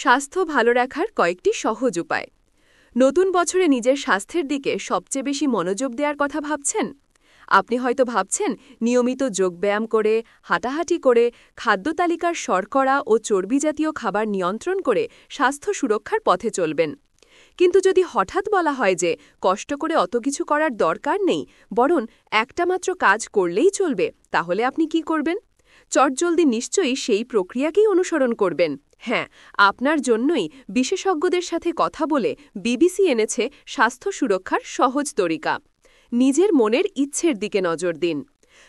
স্বাস্থ্য ভালো রাখার কয়েকটি সহজ উপায়। নতুন বছরে নিজের স্বাস্থ্যের দিকে সবচেয়ে বেশি মনোযোগ দেওয়ার কথা ভাবছেন। আপনি হয়তো ভাবছেন নিয়মিত যোগব্যায়াম করে, হাঁটাহাঁটি করে, খাদ্য তালিকার শর্করা ও চর্বি জাতীয় খাবার নিয়ন্ত্রণ করে স্বাস্থ্য সুরক্ষার পথে চলবেন। কিন্তু যদি হঠাৎ বলা হয় যে কষ্ট করে অত কিছু করার দরকার নেই, বরং একটা মাত্র কাজ করলেই চলবে, তাহলে আপনি কি করবেন? চটজলদি নিশ্চয়ই সেই প্রক্রিয়াকেই অনুসরণ করবেন। হ্যাঁ, আপনার জন্যই বিশেষজ্ঞদের সাথে কথা বলে বিবিসি এনেছে স্বাস্থ্য সুরক্ষার সহজ তরিকা। নিজের মনের ইচ্ছের দিকে নজর দিন।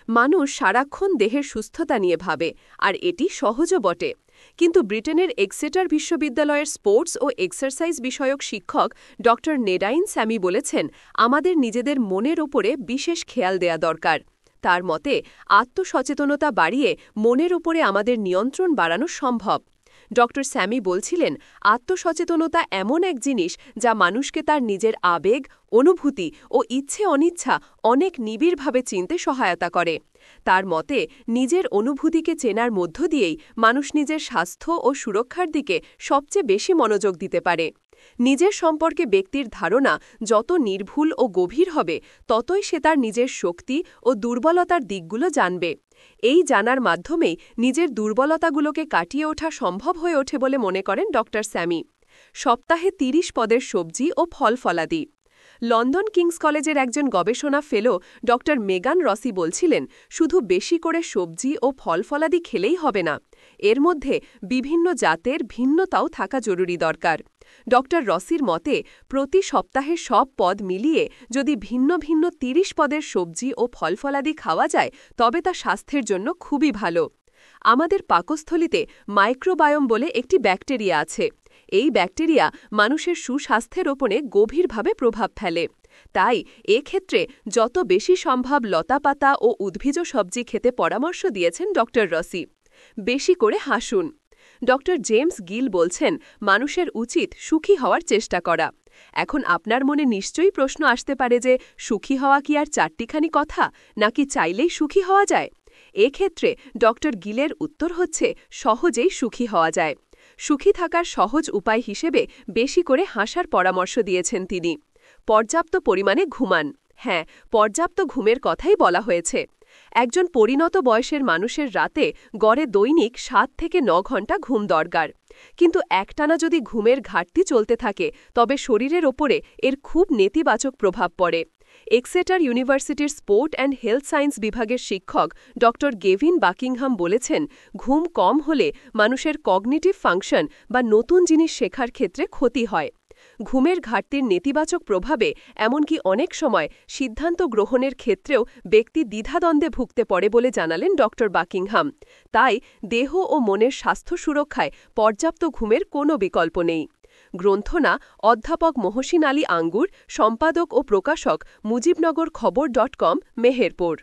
মানুষ সারাক্ষণ দেহের সুস্থতা নিয়ে ভাবে, আর এটি সহজও বটে। কিন্তু ব্রিটেনের এক্সেটার বিশ্ববিদ্যালয়ের স্পোর্টস ও এক্সারসাইজ বিষয়ক শিক্ষক ড নেডাইন স্যামি বলেছেন, আমাদের নিজেদের মনের ওপরে বিশেষ খেয়াল দেয়া দরকার। তার মতে, আত্মসচেতনতা বাড়িয়ে মনের ওপরে আমাদের নিয়ন্ত্রণ বাড়ানো সম্ভব। ড স্যামি বলছিলেন, আত্মসচেতনতা এমন এক জিনিস যা মানুষকে তার নিজের আবেগ, অনুভূতি ও ইচ্ছে অনিচ্ছা অনেক নিবিড়ভাবে চিনতে সহায়তা করে। তার মতে, নিজের অনুভূতিকে চেনার মধ্য দিয়েই মানুষ নিজের স্বাস্থ্য ও সুরক্ষার দিকে সবচেয়ে বেশি মনোযোগ দিতে পারে। নিজের সম্পর্কে ব্যক্তির ধারণা যত নির্ভুল ও গভীর হবে, ততই সে তার নিজের শক্তি ও দুর্বলতার দিকগুলো জানবে। এই জানার মাধ্যমেই নিজের দুর্বলতাগুলোকে কাটিয়ে ওঠা সম্ভব হয়ে ওঠে বলে মনে করেন ড স্যামি। সপ্তাহে ৩০ পদের সবজি ও ফল-ফলাদি। লন্ডন কিংস কলেজের একজন গবেষণা ফেলো ড মেগান রসি বলছিলেন, শুধু বেশি করে সবজি ও ফল-ফলাদি খেলেই হবে না, এর মধ্যে বিভিন্ন জাতের ভিন্নতাও থাকা জরুরি দরকার। ড রসির মতে, প্রতি সপ্তাহে সব পদ মিলিয়ে যদি ভিন্ন ভিন্ন ৩০ পদের সবজি ও ফল-ফলাদি খাওয়া যায়, তবে তা স্বাস্থ্যের জন্য খুবই ভালো। আমাদের পাকস্থলিতে মাইক্রোবায়োম বলে একটি ব্যাকটেরিয়া আছে। এই ব্যাকটেরিয়া মানুষের সুস্বাস্থ্যের ওপরে গভীরভাবে প্রভাব ফেলে। তাই এক্ষেত্রে যত বেশি সম্ভব লতাপাতা ও উদ্ভিজ সবজি খেতে পরামর্শ দিয়েছেন ড রসি। বেশি করে হাসুন। ড জেমস গিল বলছেন, মানুষের উচিত সুখী হওয়ার চেষ্টা করা। এখন আপনার মনে নিশ্চয়ই প্রশ্ন আসতে পারে যে, সুখী হওয়া কি আর চারটিখানি কথা, নাকি চাইলেই সুখী হওয়া যায়? এক্ষেত্রে ড গিলের উত্তর হচ্ছে, সহজেই সুখী হওয়া যায়। সুখী থাকার সহজ উপায় হিসেবে বেশি করে হাসার পরামর্শ দিয়েছেন তিনি। পর্যাপ্ত পরিমাণে ঘুমান। হ্যাঁ, পর্যাপ্ত ঘুমের কথাই বলা হয়েছে। একজন পরিণত বয়সের মানুষের রাতে গড়ে দৈনিক ৭ থেকে ৯ ঘণ্টা ঘুম দরকার। কিন্তু একটানা যদি ঘুমের ঘাটতি চলতে থাকে, তবে শরীরের ওপরে এর খুব নেতিবাচক প্রভাব পড়ে। এক্সেটার ইউনিভার্সিটির স্পোর্ট অ্যান্ড হেলথ সায়েন্স বিভাগের শিক্ষক ড গেভিন বাকিংহাম বলেছেন, ঘুম কম হলে মানুষের কগনিটিভ ফাংশন বা নতুন জিনিস শেখার ক্ষেত্রে ক্ষতি হয়। ঘুমের ঘাটতির নেতিবাচক প্রভাবে এমনকি অনেক সময় সিদ্ধান্ত গ্রহণের ক্ষেত্রেও ব্যক্তি দ্বিধাদ্বন্দ্বে ভুগতে পড়ে বলে জানালেন ড বাকিংহাম। তাই দেহ ও মনের স্বাস্থ্য সুরক্ষায় পর্যাপ্ত ঘুমের কোনো বিকল্প নেই। গ্রন্থনা অধ্যাপক মহসিন আলী আঙ্গুর, সম্পাদক ও প্রকাশক, মুজিবনগর খবর.com, মেহেরপুর।